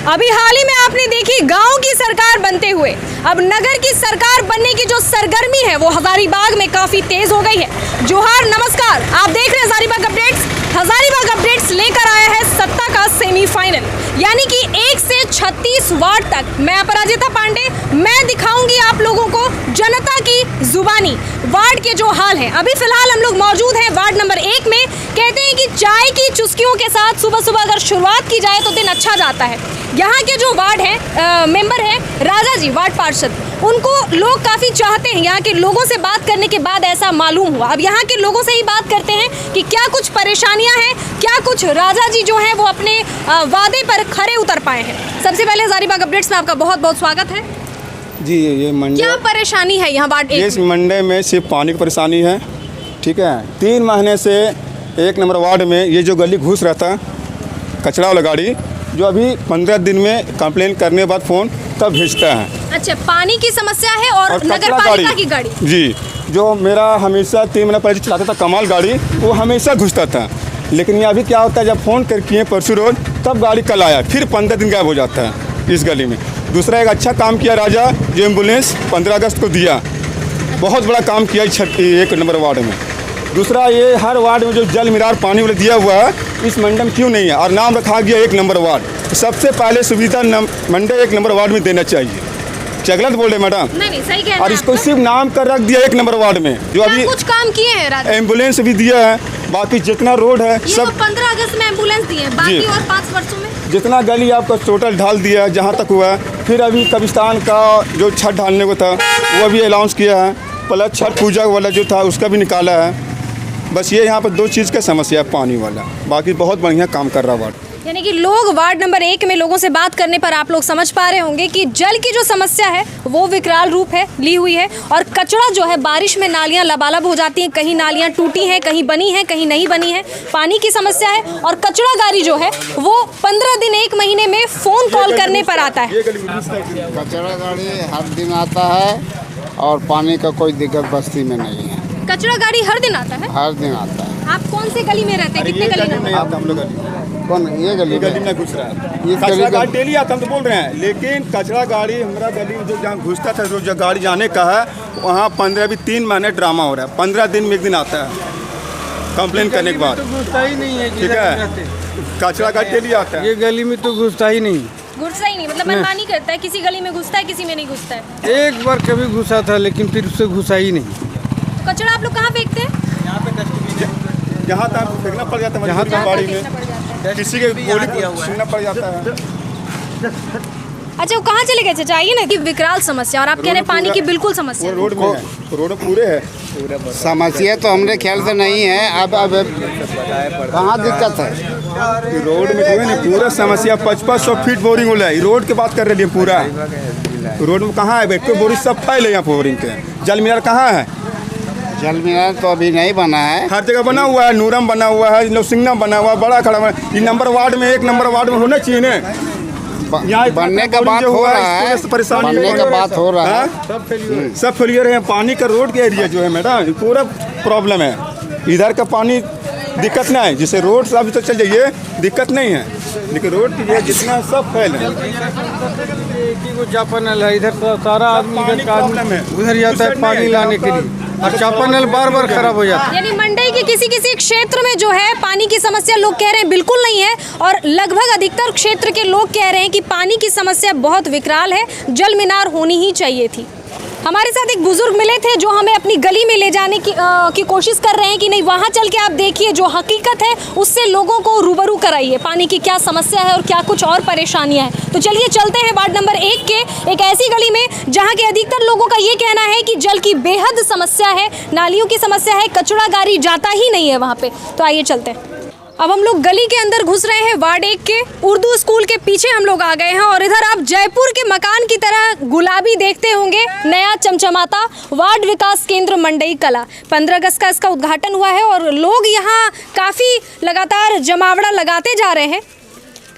अभी हाल ही में आपने देखी गांव की सरकार बनते हुए अब नगर की सरकार बनने की जो सरगर्मी है वो हजारीबाग में काफी तेज हो गई है। जोहार, नमस्कार, आप देख रहे हैं हजारीबाग अपडेट्स। हजारीबाग अपडेट्स लेकर आया है सत्ता का सेमीफाइनल, यानी कि 1 से 36 वार्ड तक। मैं अपराजिता पांडे, मैं दिखाऊंगी आप लोगों को जनता की जुबानी वार्ड के जो हाल है। अभी फिलहाल हम लोग मौजूद हैं वार्ड नंबर 1 में। कहते हैं कि चाय की चुस्कियों के साथ सुबह सुबह अगर शुरुआत की जाए तो दिन अच्छा जाता है। यहाँ के जो वार्ड हैं मेंबर हैं राजा जी, वार्ड पार्षद, उनको लोग काफ़ी चाहते हैं। यहाँ के लोगों से बात करने के बाद ऐसा मालूम हुआ। अब यहाँ के लोगों से ही बात करते हैं कि क्या कुछ परेशानियाँ हैं, क्या कुछ राजा जी जो हैं वो अपने वादे पर खरे उतर पाए हैं। सबसे पहले हजारीबाग अपडेट्स में आपका बहुत बहुत स्वागत है जी। ये मंडे क्या परेशानी है यहाँ वार्ड 1 इस मंडे में सिर्फ पानी की परेशानी है, ठीक है। 3 महीने से 1 नंबर वार्ड में ये जो गली घुस रहा था कचरा वाला गाड़ी, जो अभी 15 दिन में कंप्लेन करने के बाद फ़ोन तब भेजता है। अच्छा, पानी की समस्या है और नगर पालिका की गाड़ी जी, जो मेरा हमेशा 3 महीने पहले चलाता था कमाल गाड़ी, वो हमेशा घुसता था। लेकिन ये अभी क्या होता है, जब फ़ोन कर किए परसों रोज, तब गाड़ी कल आया, फिर 15 दिन गायब हो जाता है इस गली में। दूसरा एक अच्छा काम किया राजा, जो एम्बुलेंस 15 अगस्त को दिया, बहुत बड़ा काम किया 1 नंबर वार्ड में। दूसरा, ये हर वार्ड में जो जल मीरार पानी वाला दिया हुआ है, इस मंडल क्यों नहीं है और नाम रखा गया 1 नंबर वार्ड। तो सबसे पहले सुविधा मंडल 1 नंबर वार्ड में देना चाहिए। क्या गलत बोल रहे मैडम? नहीं, सही कह रहे हैं। और इसको सिर्फ नाम कर रख दिया 1 नंबर वार्ड में, जो अभी कुछ काम किए हैं राजा? एम्बुलेंस भी दिया है, बाकी जितना रोड है सब। तो 15 अगस्त में एम्बुलेंस दिए हैं, बाकी और 5 वर्षों में जितना गली आपका टोटल ढाल दिया है जहाँ तक हुआ है। फिर अभी कब्रिस्तान का जो छत ढालने को था वो भी अनाउंस किया है, प्लस छठ पूजा वाला जो था उसका भी निकाला है। बस ये यहाँ पर 2 चीज़ का समस्या है, पानी वाला। बाकी बहुत बढ़िया काम कर रहा वार्ड। यानी कि लोग वार्ड नंबर 1 में लोगों से बात करने पर आप लोग समझ पा रहे होंगे कि जल की जो समस्या है वो विकराल रूप है ली हुई है। और कचरा जो है, बारिश में नालियां लबालब हो जाती हैं, कहीं नालियां टूटी हैं, कहीं बनी हैं, कहीं नहीं बनी हैं। पानी की समस्या है और कचरा गाड़ी जो है वो 15 दिन 1 महीने में फ़ोन कॉल करने पर आता है। कचरा गाड़ी हर दिन आता है और पानी का कोई दिक्कत बस्ती में नहीं है। कचरा गाड़ी हर दिन आता है? हर दिन आता है। आप कौन से गली में रहते हैं? कितने गली में? कौन ये गली में घुस रहा है? ये कचरा गाड़ी डेली आता, हम तो बोल रहे हैं, लेकिन कचरा गाड़ी हमारा गली में जो जहाँ घुसता था, जो गाड़ी जाने का है वहाँ 3 महीने ड्रामा हो रहा है। 15 दिन में 1 दिन आता है कंप्लेन करने के बाद। घुसता ही नहीं है, ठीक है, कचरा गाड़ी डेली आता है। ये गली में तो घुसता ही नहीं। घुसता ही नहीं मतलब मनमानी करता है, किसी गली में घुसता है, किसी में नहीं घुसता है। एक बार कभी घुसा था, लेकिन फिर उससे घुसा ही नहीं। कचरा आप लोग कहाँ फेंकते हैं? जहाँ तक फेंकना पड़ जाता है, जहाँ तक गाड़ी में किसी के गोली सुनना पड़ जाता है। अच्छा, वो कहाँ चले गए? चाहिए ना कि विकराल समस्या, और आप कह रहे हैं पानी की बिल्कुल समस्या। रोड में है, रोड पूरे है। समस्या तो हमरे ख्याल से नहीं है। अब कहाँ दिक्कत है? रोड में जो है ना पूरा समस्या, 5500 फीट बोरिंग हो रहा है। रोड की बात कर रहे हैं पूरा। रोड में कहाँ है बैठ के बोरिंग सब फैले यहाँ बोरिंग के। जल मीनार कहाँ है? जल मीनार तो अभी नहीं बना है। हर जगह बना हुआ है, नूरम बना हुआ है, नौसिंगना बना हुआ है, बड़ा खड़ा हुआ है। ये नंबर वार्ड में 1 नंबर वार्ड में होना चाहिए ना। यहाँ बनने का बात हो रहा है, बनने का बात हो रहा है। सब फेलियर है। पानी का रोड का एरिया जो है मैडम, पूरा प्रॉब्लम है। इधर का पानी दिक्कत नहीं है, जिससे रोड से अभी तो चल जाइए दिक्कत नहीं है, लेकिन रोड की जितना सब फैल है। चापानल है, इधर तो सारा आदमी उधर जाता है पानी लाने के लिए, और चापानल बार बार खराब हो जाता है। यानी मंडई के किसी किसी क्षेत्र में जो है पानी की समस्या लोग कह रहे हैं बिल्कुल नहीं है, और लगभग अधिकतर क्षेत्र के लोग कह रहे हैं कि पानी की समस्या बहुत विकराल है, जल मीनार होनी ही चाहिए थी। हमारे साथ एक बुजुर्ग मिले थे जो हमें अपनी गली में ले जाने की कोशिश कर रहे हैं कि नहीं, वहाँ चल के आप देखिए जो हकीकत है उससे लोगों को रूबरू कराइए, पानी की क्या समस्या है और क्या कुछ और परेशानियाँ हैं। तो चलिए चलते हैं वार्ड नंबर 1 के एक ऐसी गली में जहाँ के अधिकतर लोगों का ये कहना है कि जल की बेहद समस्या है, नालियों की समस्या है, कचरा गाड़ी जाता ही नहीं है वहाँ पे। तो आइए चलते हैं। अब हम लोग गली के अंदर घुस रहे हैं वार्ड 1 के। उर्दू स्कूल के पीछे हम लोग आ गए हैं और इधर आप जयपुर के मकान की तरह गुलाबी देखते होंगे, नया चमचमाता वार्ड विकास केंद्र मंडई कला। 15 अगस्त का इसका उद्घाटन हुआ है और लोग यहाँ काफ़ी लगातार जमावड़ा लगाते जा रहे हैं।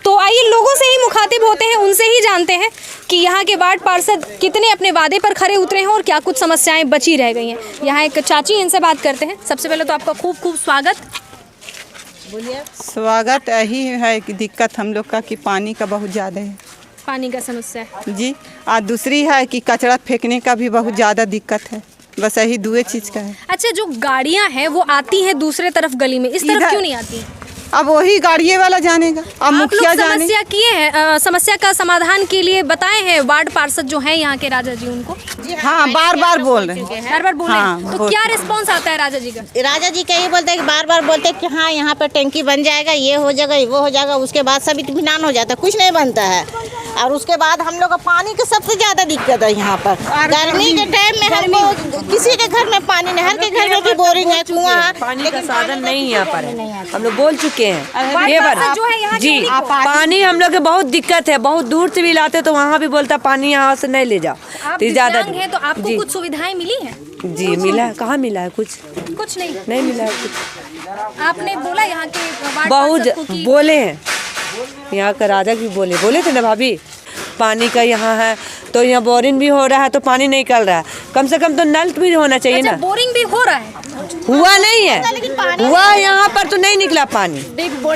तो आइए लोगों से ही मुखातिब होते हैं, उनसे ही जानते हैं कि यहाँ के वार्ड पार्षद कितने अपने वादे पर खरे उतरे हैं और क्या कुछ समस्याएं बची रह गई हैं। यहाँ एक चाची, इनसे बात करते हैं। सबसे पहले तो आपका खूब खूब स्वागत। बोलिए। स्वागत यही है कि दिक्कत हम लोग का कि पानी का बहुत ज़्यादा है। पानी का समस्या है। जी। और दूसरी है कि कचरा फेंकने का भी बहुत ज़्यादा दिक्कत है। बस यही दो चीज़ का है। अच्छा, जो गाड़ियां हैं वो आती हैं दूसरे तरफ गली में, इस तरफ क्यों नहीं आती हैं? अब वही गाड़िए वाला जानेगा, अब आप मुखिया लोग जाने। समस्या किए हैं, समस्या का समाधान के लिए बताए हैं वार्ड पार्षद जो हैं यहाँ के राजा जी उनको? हाँ, बार बार बोल रहे हैं। बार बार बोले हाँ, हैं। तो क्या रिस्पॉन्स आता है राजा जी का? राजा जी का ये बोलते हैं कि बार बार बोलते हैं कि हाँ यहाँ पर टंकी बन जाएगा, ये हो जाएगा, वो हो जाएगा। उसके बाद सब इत्मीनान हो जाता है, कुछ नहीं बनता है। और उसके बाद हम लोग को पानी की सबसे ज़्यादा दिक्कत है यहाँ पर। गर्मी के टाइम में हमको किसी के घर में पानी नहीं, हर के घर में भी बोरिंग है, कुआं है, पानी का साधन नहीं यहाँ पर है। हम लोग बोल चुके हैं ये बार जो है यहाँ जी। पानी हम लोग के बहुत दिक्कत है, बहुत दूर से भी लाते तो वहाँ भी बोलता पानी यहाँ से नहीं ले जाओ। आप तो ज़्यादा दिव्यांग हैं तो आपको कुछ सुविधाएं मिली हैं? जी मिला है, कहाँ मिला है कुछ नहीं मिला है कुछ। आपने बोला यहाँ के वार्ड बहुत पार्षद को कि बोले हैं, यहाँ का राजा भी बोले थे ना भाभी, पानी का यहाँ है तो यहाँ बोरिंग भी हो रहा है तो पानी नहीं निकल रहा है। कम से कम तो नल भी होना चाहिए अच्छा, ना। बोरिंग भी हो रहा है? हुआ नहीं है, हुआ यहाँ पर तो नहीं निकला पानी,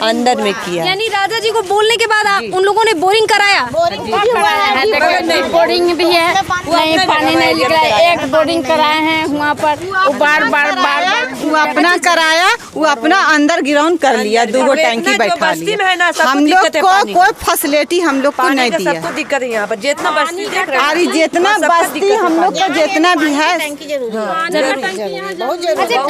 अंदर में किया। यानी राजा जी को बोलने के बाद आप उन लोगों ने बोरिंग कराया? बोरिंग भी हुआ है, बोरिंग भी है, नहीं पानी नहीं निकला। एक बोरिंग कराए हैं वहाँ पर, वो बार वो अपना कराया, वो अपना अंदर ग्राउंड कर लिया, दो टैंकी बैठा लिया। हम लोग को कोई फैसिलिटी हम लोग को नहीं दिया। सबको दिक्कत है यहाँ पर, जितना बस्ती देख रहे हैं। अरे जितना बस्ती हम लोग का जितना भी है, अच्छा,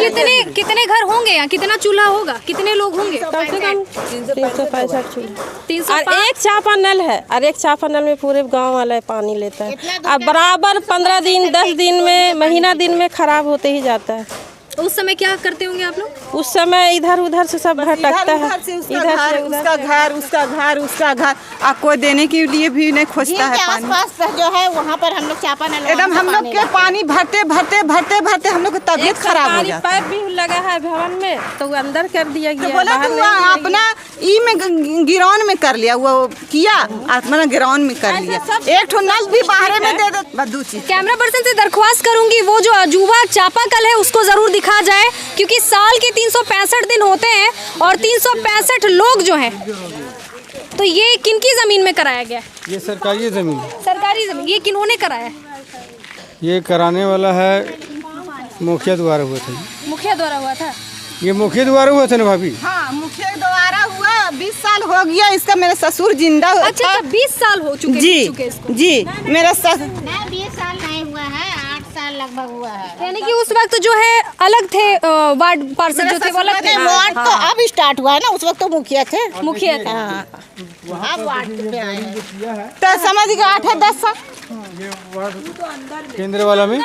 कितने घर होंगे यहाँ? कितना चूल्हा होगा? कितने लोग होंगे? 365 चूल्हा 305। और एक चापा नल है, और एक चापा नल में पूरे गांव वाला पानी लेता है। और बराबर 15 दिन 10 दिन में महीना दिन में खराब होते ही जाता है। तो उस समय क्या करते होंगे आप लोग? उस समय इधर उधर से सब भटकता है, इधर से उसका घर, और कोई देने के लिए भी नहीं खोजता है पानी। आसपास जो है वहाँ पर हम लोग चापा नल, एकदम हम लोग के पानी भरते हम लोग की तबीयत खराब हो जाती है। पाइप भी लगा है भवन में, तो वो अंदर कर दिया गया। बोला तो अपना ई में गिराउंड में कर लिया, वो किया अपना गिराउंड में कर लिया। एक ठो नल भी बाहर में दे दे, बस दो चीज। कैमरा पर्सन से दरख्वास्त करूंगी वो जो अजूबा चापाकल है उसको जरूर दिखा जाए, क्योंकि साल के 365 दिन होते हैं और 365 लोग जो हैं, तो ये किनकी जमीन में कराया गया? ये सरकारी ज़मीन है। सरकारी जमीन। ये किन्होंने कराया? ये कराने वाला है मुखिया द्वारा हुआ था। मुखिया द्वारा हुआ था? ये मुखिया द्वारा हुआ था ना भाभी? हाँ, मुखिया द्वारा हुआ। 20 साल हो गया इसका, मेरे ससुर जिंदा। अच्छा, 20 साल हो चुके इसको? जी, मेरा 20 साल नहीं हुआ है, 8 साल लगभग हुआ है। यानी कि उस वक्त जो है अलग थे वार्ड पार्षद जो थे वो अलग थे। वार्ड तो अब स्टार्ट हुआ है ना, उस वक्त तो मुखिया थे। मुखिया थे। अब वार्ड पे आए हैं। तो समझ गया 8-10 साल केंद्र वाला में,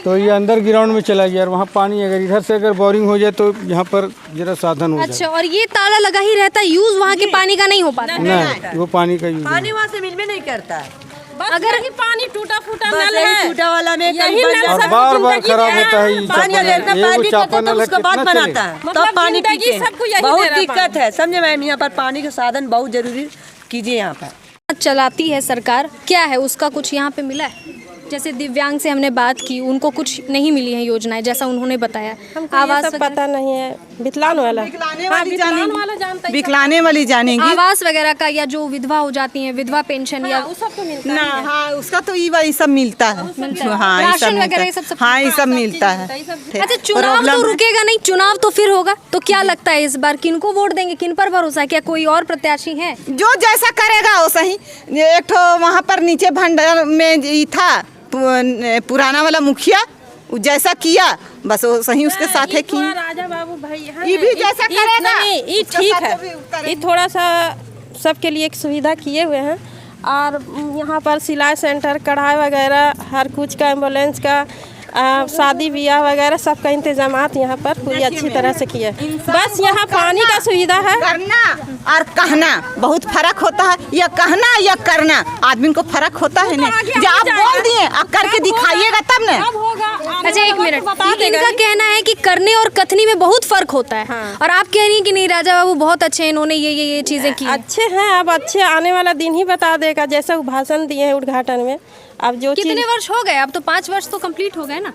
तो ये अंदर ग्राउंड में चला गया। और वहाँ पानी अगर इधर से अगर बोरिंग हो जाए तो यहाँ पर जरा साधन हो जाए। अच्छा, और ये ताला लगा ही रहता है, यूज वहाँ के पानी का नहीं हो पाता? नहीं, वो पानी का यूज पानी वहाँ से मिल में नहीं करता है। अगर पानी टूटा फूटा नल यही है, टूटा वाला में यही नल और सब बार बार जिंदगी खराब में होता है। ये पानी अगर इतना चापानल, पानी ये चापानल है, उसके बाद कितना बनाता चलेगा? है, मतलब तब पानी जिंदगी पीते सबको यही हैं। दे बहुत रहा है दिक्कत है, समझे मैम, यहाँ पर पानी का साधन बहुत जरूरी कीजिए यहाँ पर। चलाती है सरकार, क्या है उसका कुछ यहाँ पे मिला है? जैसे दिव्यांग से हमने बात की, उनको कुछ नहीं मिली है योजनाएं, जैसा उन्होंने बताया। आवास सब पता नहीं है। विकलांग वाला, विकलाने हाँ, वाली विकलांग वाला जानता है। विकलाने वाली जानेंगी। आवास वगैरह का, या जो विधवा हो जाती हैं, विधवा पेंशन या वो सब तो मिलता ना, है। हाँ, उसका तो ये सब मिलता है। हाँ, ये सब राशन मिलता वगैरह है। ये सब हाँ, ये सब मिलता है। अच्छा, चुनाव तो रुकेगा नहीं, चुनाव तो फिर होगा, तो क्या लगता है इस बार किनको वोट देंगे? किन पर भरोसा है? क्या कोई और प्रत्याशी है? जो जैसा करेगा वो सही। एक ठो वहाँ पर नीचे भंडार में ये था पुराना वाला मुखिया, वो जैसा किया बस वो सही उसके साथ है कि राजा बाबू भाई ये भी जैसा करेगा ये ठीक है। ये थोड़ा सा सबके लिए एक सुविधा किए हुए हैं। और यहाँ पर सिलाई सेंटर, कढ़ाई वगैरह, हर कुछ का, एम्बुलेंस का, शादी ब्याह वगैरह सबका इंतजामात यहाँ पर पूरी अच्छी तरह से किया है। बस यहाँ पानी का सुविधा है। करना और कहना बहुत फर्क होता है। या कहना या करना, आदमी को फर्क होता है ना। जब आप बोल दिए आप करके दिखाइएगा तब ना। अच्छा, एक मिनट, इनका कहना है कि करने और कथनी में बहुत फर्क होता है। और आप कह रही हैं कि नहीं, राजा बाबू बहुत अच्छे हैं, इन्होंने ये चीजें की। अच्छे हैं, अब अच्छे आने वाला दिन ही बता देगा। जैसा वो भाषण दिए हैं उद्घाटन में, अब जो कितने वर्ष हो गए? अब तो 5 वर्ष तो कंप्लीट हो गए ना।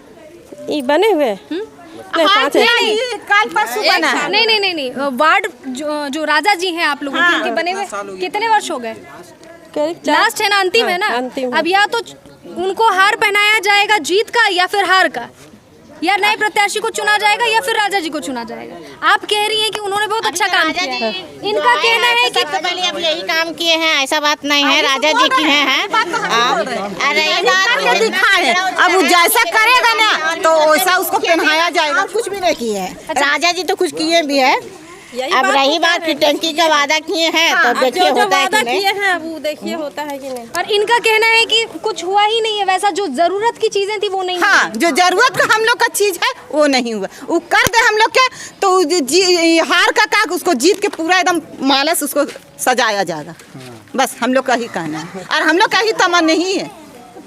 ये बने हुए नहीं, 5 है। कल परसों बना है। नहीं, वार्ड जो राजा जी हैं आप लोगों के, उनके बने हुए कितने वर्ष हो गए? लास्ट है ना, अंतिम है ना। अंतिम। अब या तो उनको हार पहनाया जाएगा जीत का या फिर हार का, या नए प्रत्याशी को चुना जाएगा या फिर राजा जी को चुना जाएगा। आप कह रही हैं कि उन्होंने बहुत अच्छा काम किया है, इनका कहना है कि सबसे पहले अब यही काम किए हैं, ऐसा बात नहीं है, राजा जी की हैं। अरे ये बात दिखाए, अब वो जैसा करेगा ना तो वैसा उसको पहनाया जाएगा। कुछ भी नहीं किए हैं राजा जी, तो कुछ किए भी है। अब रही बात की टंकी का वादा किए हैं, तो देखिए होता है कि नहीं। हैं वो देखिए होता है कि नहीं। और इनका कहना है कि कुछ हुआ ही नहीं है, वैसा जो जरूरत की चीजें थी वो नहीं हाँ, जो जरूरत का हम लोग का चीज है वो नहीं हुआ। वो कर दे हम लोग के तो हार का उसको जीत के पूरा एकदम मालस उसको सजाया जाएगा। बस हम लोग का ही कहना है, और हम लोग का ही तमन्ना नहीं है।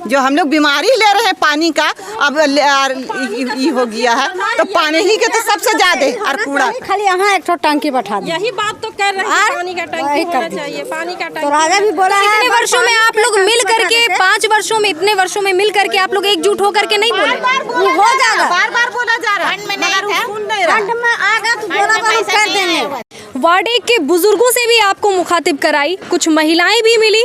जो हम लोग बीमारी ले रहे हैं पानी का, अब ये हो गया है तो पानी ही के तो सबसे ज्यादा और कूड़ा। खाली यहाँ एक टंकी बैठा दी, यही बात तो कर रहे हैं, पानी का टंकी होना चाहिए, पानी का टंकी। तो राजा भी बोला है इतने वर्षों में आप लोग मिल करके, 5 वर्षों में, इतने वर्षों में मिल करके आप लोग एकजुट होकर के नहीं बोले। वो हो जाएगा, बार बार बोला जा रहा है, मगर सुन नहीं रहा। फंड में आएगा तो बोला तो कर देंगे। वार्ड 1 के बुजुर्गों से भी आपको मुखातिब कराई, कुछ महिलाएं भी मिली।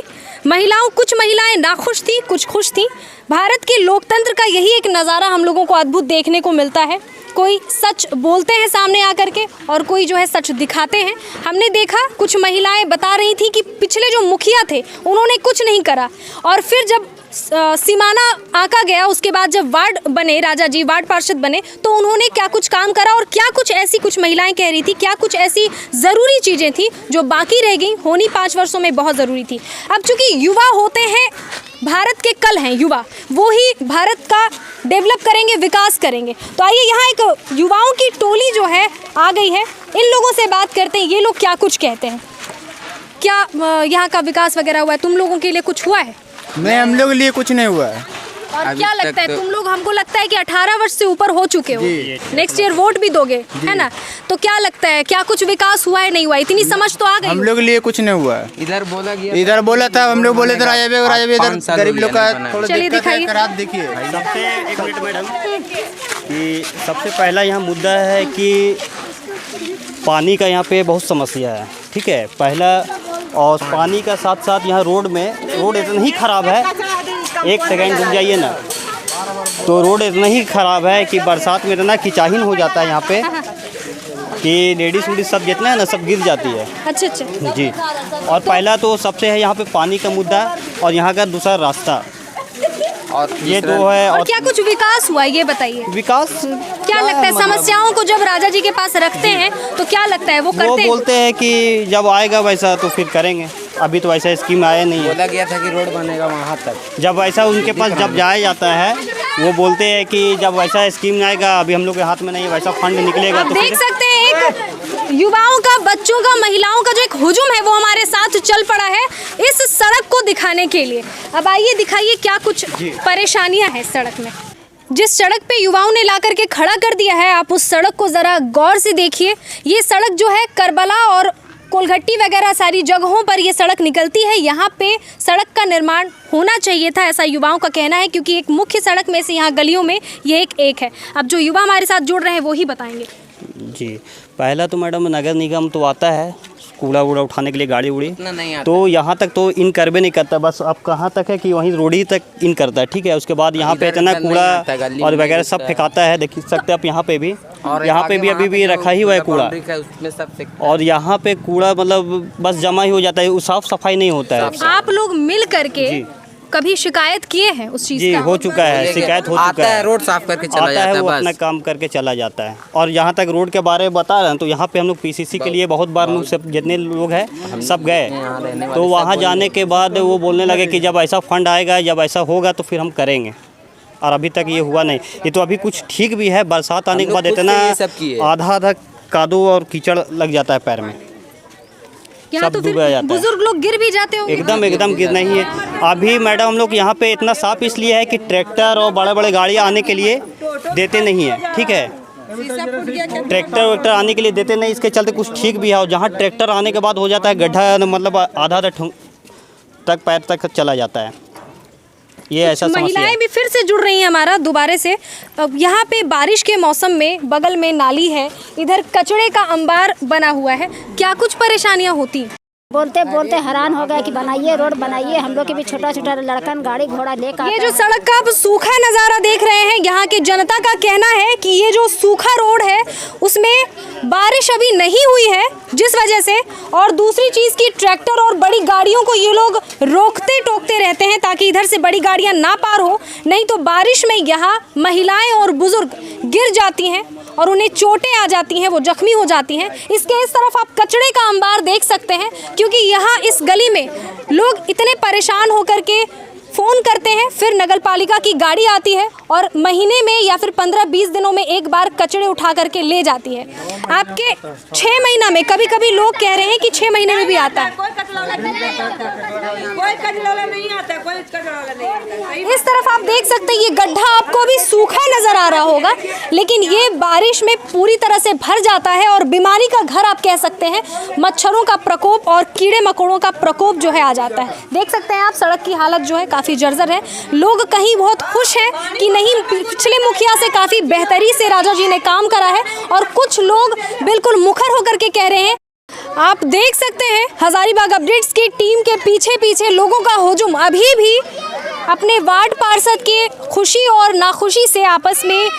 कुछ महिलाएं नाखुश थी, कुछ खुश थी। भारत के लोकतंत्र का यही एक नज़ारा हम लोगों को अद्भुत देखने को मिलता है। कोई सच बोलते हैं सामने आकर के और कोई जो है सच दिखाते हैं। हमने देखा कुछ महिलाएं बता रही थी कि पिछले जो मुखिया थे उन्होंने कुछ नहीं करा, और फिर जब सीमाना आका गया, उसके बाद जब वार्ड बने, राजा जी वार्ड पार्षद बने, तो उन्होंने क्या कुछ काम करा और क्या कुछ ऐसी कुछ महिलाएं कह रही थी, क्या कुछ ऐसी ज़रूरी चीज़ें थी जो बाकी रह गई, होनी 5 वर्षों में बहुत ज़रूरी थी। अब चूँकि युवा होते हैं, भारत के कल हैं युवा, वो ही भारत का डेवलप करेंगे, विकास करेंगे। तो आइए यहाँ एक युवाओं की टोली जो है आ गई है, इन लोगों से बात करते हैं, ये लोग क्या कुछ कहते हैं। क्या यहाँ का विकास वगैरह हुआ है? तुम लोगों के लिए कुछ हुआ है? नहीं, हम लोग के लिए कुछ नहीं हुआ है। और क्या लगता है तुम लोग, हमको लगता है कि 18 वर्ष से ऊपर हो चुके हो, नेक्स्ट ईयर वोट भी दोगे, है ना? तो क्या लगता है क्या कुछ विकास हुआ है, नहीं हुआ? इतनी समझ तो आ गई। हम लोग के लिए कुछ नहीं हुआ है। इधर बोला था, हम लोग बोले थे राजा भी इधर गरीब लोग का थोड़ा चलिए दिखाइए। देखिए। सबसे एक मिनट मैडम, कि सबसे पहला यहाँ मुद्दा है कि पानी का यहाँ पे बहुत समस्या है, ठीक है पहला। और पानी का साथ साथ यहाँ रोड इतना ही ख़राब है, एक सेकंड रुक जाइए ना, तो रोड इतना ही ख़राब है कि बरसात में इतना खिंचाहीन हो जाता है यहाँ पे कि लेडीज़ वुडीज़ सब जितना है ना सब गिर जाती है। अच्छा अच्छा जी। और पहला तो सबसे है यहाँ पे पानी का मुद्दा, और यहाँ का दूसरा रास्ता, और ये दो है। और क्या कुछ विकास हुआ है ये बताइए। विकास क्या लगता है समस्याओं को जब राजा जी के पास रखते हैं तो क्या लगता है वो करते हैं? वो बोलते हैं कि जब आएगा वैसा तो फिर करेंगे, अभी तो वैसा स्कीम आया नहीं है। बोला गया था कि रोड बनेगा वहाँ तक, जब वैसा उनके पास जब जाया जाता है वो बोलते हैं कि जब वैसा स्कीम आएगा, अभी हम लोग के हाथ में नहीं है, वैसा फंड निकलेगा आप तो देख सकते हैं एक युवाओं का, बच्चों का, महिलाओं का जो एक हुजूम है वो हमारे साथ चल पड़ा है इस सड़क को दिखाने के लिए। अब आइए दिखाइए क्या कुछ परेशानियां हैं सड़क में। जिस सड़क पे युवाओं ने ला करके खड़ा कर दिया है, आप उस सड़क को ज़रा गौर से देखिए। ये सड़क जो है करबला और कोलघट्टी वगैरह सारी जगहों पर ये सड़क निकलती है। यहाँ पे सड़क का निर्माण होना चाहिए था, ऐसा युवाओं का कहना है, क्योंकि एक मुख्य सड़क में से यहाँ गलियों में ये एक है। अब जो युवा हमारे साथ जुड़ रहे हैं वो ही बताएंगे। जी, पहला तो मैडम नगर निगम तो आता है कूड़ा वूड़ा उठाने के लिए, गाड़ी उड़ी तो यहाँ तक तो इन करबे नहीं करता, बस अब कहाँ तक है कि वहीं रोड ही तक इन करता है, ठीक है। उसके बाद यहाँ पे इतना कूड़ा और वगैरह सब फेंकाता है, देख सकते हैं आप यहाँ पे भी, यहाँ पे भी अभी भी रखा ही हुआ है कूड़ा, और यहाँ पे कूड़ा मतलब बस जमा ही हो जाता है, साफ सफाई नहीं होता है। आप लोग मिल करके कभी शिकायत किए हैं उस चीज़ जी का? हो चुका है, शिकायत हो चुका है, रोड साफ करके चला जाता है, वो अपना काम करके चला जाता है। और यहाँ तक रोड के बारे में बता रहे हैं तो यहाँ पे हम लोग पीसीसी के लिए बहुत बार सब जितने लोग हैं सब गए, तो वहाँ जाने के बाद वो बोलने लगे कि जब ऐसा फंड आएगा, जब ऐसा होगा तो फिर हम करेंगे, और अभी तक ये हुआ नहीं। ये तो अभी कुछ ठीक भी है, बरसात आने के बाद इतना आधा कादो और कीचड़ लग जाता है पैर में, यहाँ तो फिर बुजुर्ग लोग गिर भी जाते होंगे। एकदम गिरना ही है। अभी मैडम हम लोग यहाँ पे इतना साफ इसलिए है कि ट्रैक्टर और बड़े बड़े गाड़ियाँ आने के लिए देते नहीं है, ठीक है, ट्रैक्टर वैक्टर आने के लिए देते नहीं, इसके चलते कुछ ठीक भी है। और जहाँ ट्रैक्टर आने के बाद हो जाता है गड्ढा, मतलब आधा तक पैर तक चला जाता है, ये ऐसा समस्या है। महिलाएं भी फिर से जुड़ रही हैं हमारा दोबारा से। अब यहाँ पे बारिश के मौसम में बगल में नाली है, इधर कचड़े का अंबार बना हुआ है, क्या कुछ परेशानियाँ होती? बोलते बोलते हैरान हो गए कि बनाइए रोड बनाइए, हम लोग के भी छोटा छोटा लड़कन गाड़ी घोड़ा लेकर। ये जो सड़क का आप सूखा नज़ारा देख रहे हैं, यहाँ के जनता का कहना है कि ये जो सूखा रोड है उसमें बारिश अभी नहीं हुई है, जिस वजह से, और दूसरी चीज़ की ट्रैक्टर और बड़ी गाड़ियों को ये लोग रोकते टोकते रहते हैं ताकि इधर से बड़ी गाड़ियाँ ना पार हो, नहीं तो बारिश में यहाँ महिलाएं और बुजुर्ग गिर जाती हैं और उन्हें चोटें आ जाती हैं, वो जख्मी हो जाती हैं। इसके इस तरफ आप कचड़े का अंबार देख सकते हैं, क्योंकि यहाँ इस गली में लोग इतने परेशान होकर के फ़ोन करते हैं, फिर नगर पालिका की गाड़ी आती है और महीने में या फिर 15-20 दिनों में एक बार कचड़े उठा करके ले जाती है। आपके 6 महीना में, कभी कभी लोग कह रहे हैं कि 6 महीने में भी आता है। इस तरफ आप देख सकते हैं ये गड्ढा आपको अभी सूखा नजर आ रहा होगा, लेकिन ये बारिश में पूरी तरह से भर जाता है और बीमारी का घर आप कह सकते हैं। मच्छरों का प्रकोप और कीड़े मकोड़ों का प्रकोप जो है आ जाता है। देख सकते हैं आप सड़क की हालत जो है काफ़ी जर्जर है। लोग कहीं बहुत खुश हैं कि नहीं, पिछले मुखिया से काफ़ी बेहतरी से राजा जी ने काम करा है, और कुछ लोग बिल्कुल मुखर होकर के कह रहे हैं। आप देख सकते हैं हजारीबाग अपडेट्स की टीम के पीछे पीछे लोगों का हुजूम अभी भी अपने वार्ड पार्षद के खुशी और नाखुशी से आपस में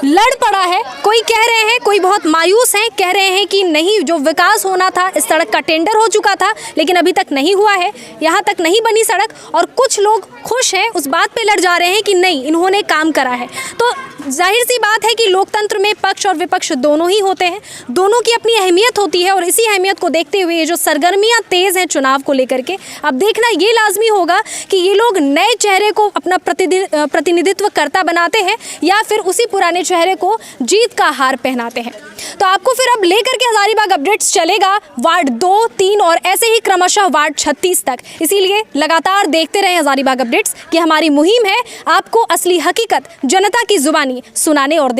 लड़ पड़ा है। कोई कह रहे हैं, कोई बहुत मायूस हैं, कह रहे हैं कि नहीं, जो विकास होना था, इस सड़क का टेंडर हो चुका था लेकिन अभी तक नहीं हुआ है, यहाँ तक नहीं बनी सड़क। और कुछ लोग खुश हैं, उस बात पे लड़ जा रहे हैं कि नहीं, इन्होंने काम करा है। तो जाहिर सी बात है कि लोकतंत्र में पक्ष और विपक्ष दोनों ही होते हैं, दोनों की अपनी अहमियत होती है, और इसी अहमियत को देखते हुए ये जो सरगर्मियां तेज़ हैं चुनाव को लेकर के, अब देखना ये लाजमी होगा कि ये लोग नए चेहरे को अपना प्रतिनिधित्व करता बनाते हैं या फिर उसी पुराने चेहरे को जीत का हार पहनाते हैं। तो आपको फिर अब लेकर के हजारीबाग अपडेट्स चलेगा वार्ड 2, 3 और ऐसे ही क्रमशः वार्ड 36 तक। इसीलिए लगातार देखते रहें हजारीबाग अपडेट्स कि हमारी मुहिम है आपको असली हकीकत जनता की जुबानी सुनाने और